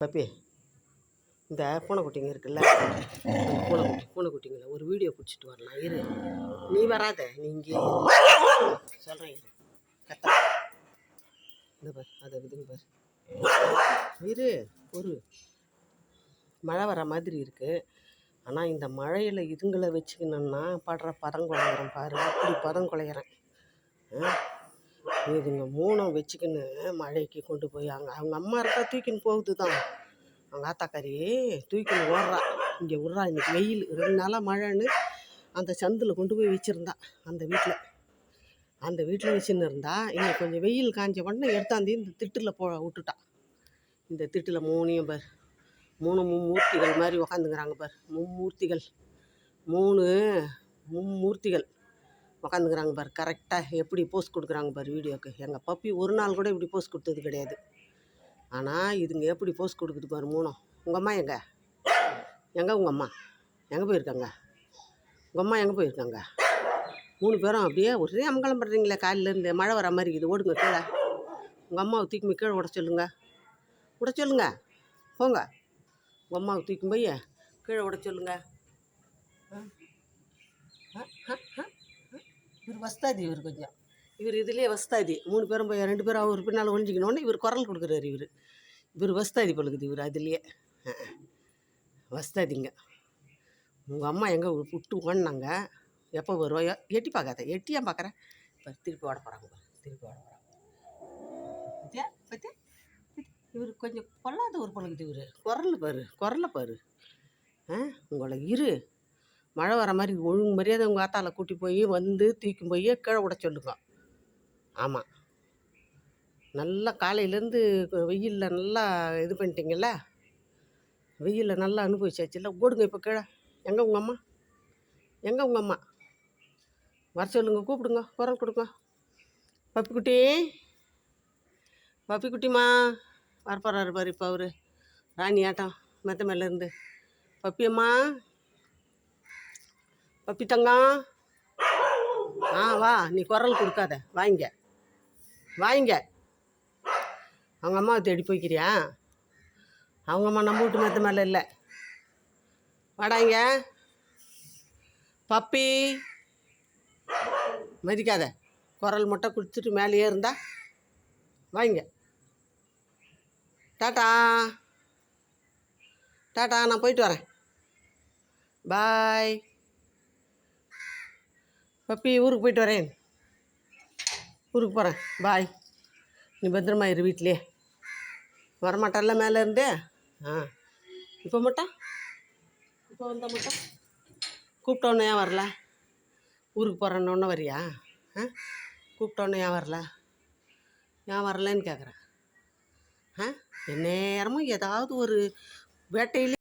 Puppy, இந்த பூனைக்குட்டிங்க இருக்குல்ல, அந்த பூனைக்குட்டிங்களை ஒரு வீடியோ பிடிச்சிட்டு வரலாம். இரு, நீ வராத, நீ இங்கே சொல்கிறேன். இரு கத்த இந்த பார், அதை இதுங்க பார், இரு ஒரு மழை வர மாதிரி இருக்குது. ஆனால் இந்த மழையில் இதுங்களை வச்சுக்கணுன்னா படுற பதம் குலையிறேன் பாரு, அப்படி பதம் குலையிறேன். இதுங்க மூணும் வச்சுக்கின்னு மழைக்கு கொண்டு போய் அவங்க அம்மா இருக்கா தூக்கின்னு போகுது தான். அவங்க ஆத்தாக்காரி தூக்கின்னு ஓடுறா, இங்கே விட்றா. இன்றைக்கி வெயில், 2 நாளாக மழைன்னு அந்த சந்தில் கொண்டு போய் வச்சுருந்தா. அந்த வீட்டில் வச்சுன்னு இருந்தா. இன்னைக்கு கொஞ்சம் வெயில் காஞ்ச உடனே எடுத்தாந்து இந்த திட்டில் விட்டுட்டா. இந்த திட்டில் 3 பார், 3 மும்மூர்த்திகள் மாதிரி உக்காந்துக்கிறாங்க பார். மும்மூர்த்திகள் உக்காந்துக்கிறாங்க பார். கரெக்டாக எப்படி போஸ்ட் கொடுக்குறாங்க பார் வீடியோக்கு. எங்கள் பப்பி ஒரு நாள் கூட இப்படி போஸ்ட் கொடுத்தது கிடையாது. ஆனால் இதுங்க எப்படி போஸ்ட் கொடுக்குது பார் 3. உங்கள் அம்மா எங்கே உங்கள் அம்மா எங்கே போயிருக்காங்க? உங்கள் அம்மா எங்கே போயிருக்காங்க? 3 பேரும் அப்படியே ஒரே அமங்கலம் பண்ணுறீங்களே. காலையிலேருந்து மழை வர மாதிரி இருக்குது. ஓடுங்க கீழே. உங்கள் அம்மாவை தூக்கி கீழே விட சொல்லுங்க. போங்க. உங்கள் அம்மாவை தூக்கி போய் கீழே விட சொல்லுங்க. இவர் வஸ்தாதி, இவர் கொஞ்சம் இதுலேயே வஸ்தாதி. 3 பேரும் போய் 2 பேரும் அவர் பின்னால் ஒழிஞ்சிக்கணுன்னு இவர் குரல் கொடுக்குறாரு. இவர் வஸ்தாதி பழுகுது. இவர் அதுலேயே வஸ்தாதிங்க. உங்கள் அம்மா எங்கே விட்டு ஓடினாங்க? எப்போ வருவாயோ? எட்டி பார்க்காத. எட்டியாக பார்க்குறேன். இப்போ திருப்பி ஓட போகிறாங்க. பத்தியா இவர் கொஞ்சம் கொள்ளாத ஒரு பழகுது. இவர் குரலை பாரு. உங்களை மழை வர மாதிரி ஒழுங்கு மரியாதை உங்கள் ஆத்தால கூட்டி போய் வந்து தூக்கி போய் கீழே விட சொல்லுங்க. ஆமாம், நல்லா காலையிலேருந்து வெயிலில் நல்லா இது பண்ணிட்டீங்கல்ல, வெயிலில் நல்லா அனுபவிச்சாச்சுல்ல. ஓடுங்க இப்போ கீழே. எங்கே உங்கள் அம்மா வர சொல்லுங்க. கூப்பிடுங்க, குரல் கொடுங்க. பப்பிக்குட்டிமா வரப்போறாரு பாரு. இப்போ அவர் ராணி ஆட்டம் மெத்த மேலேருந்து. பப்பியம்மா, பப்பி தங்கம், வா. நீ குரல் கொடுக்காத. வாங்க. அவங்க அம்மாவை தேடி போய்க்கிறியா? அவங்க அம்மா நம்ம வீட்டு மெத்த மேலே இல்லை. வாடாங்க பப்பி. மதிக்காத. குரல் மட்டும் குடிச்சிட்டு மேலேயே இருந்தா வாங்க. டாட்டா, நான் போயிட்டு வரேன். பாய் பப்பி. ஊருக்கு போயிட்டு வரேன். ஊருக்கு போகிறேன். பாய். நீ பத்திரமா இரு வீட்லேயே. வரமாட்டல்ல மேலே இருந்து? இப்போ வந்தால் மட்டும் கூப்பிட்டோன்னே ஏன் வரல? ஊருக்கு போகிறேன்னு வரியா? கூப்பிட்டோன்னே ஏன் வரலன்னு கேட்குறேன். எந்நேரமும் ஏதாவது ஒரு வேட்டையிலே